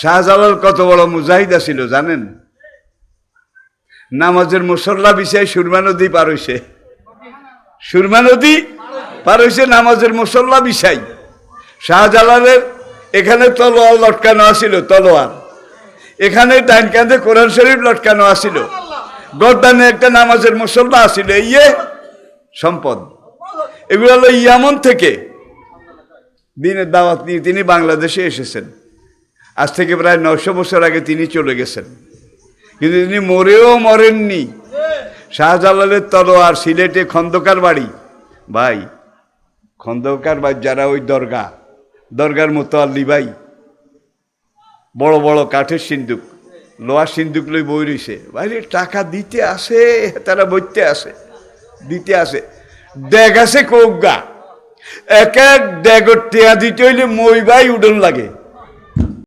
শাহজালাল কত বড় মুজাহিদা ছিল জানেন? নামাজের মুসল্লা বিছাই সুরমা নদী পার হইছে, সুরমা নদী পার হইছে নামাজের মুসল্লা বিছাই। শাহজালালের এখানে তলোয়ার লটকানো আছিল, তলোয়ার এখানে ডাইন কাঁধে কোরআন শরীফ লটকানো আছিল, গর্দানে একটা নামাজের মুসল্লা আছিল। ইয়ে সম্পদ এগুলো হলো ইয়ামন থেকে দিনের দাওয়াত নিয়ে তিনি বাংলাদেশে এসেছেন। আজ থেকে প্রায় 900 বছর আগে তিনি চলে গেছেন, কিন্তু তিনি মরেও মরেননি। শাহজালালের তলোয়ার সিলেটে খন্দকার বাড়ি, ভাই খন্দকার ভাই যারা ওই দরগার মতো আল্লি ভাই, বড় বড় কাঠের সিন্দুক, লোহার সিন্দুক লই বই রইছে, ভাই টাকা দিতে আসে, তারা বইতে আসে, দিতে আসে। ড্যাগ আছে কোগা, এক এক ড্যাগর টেয়া দিতে হইলে মই ভাই উডন লাগে।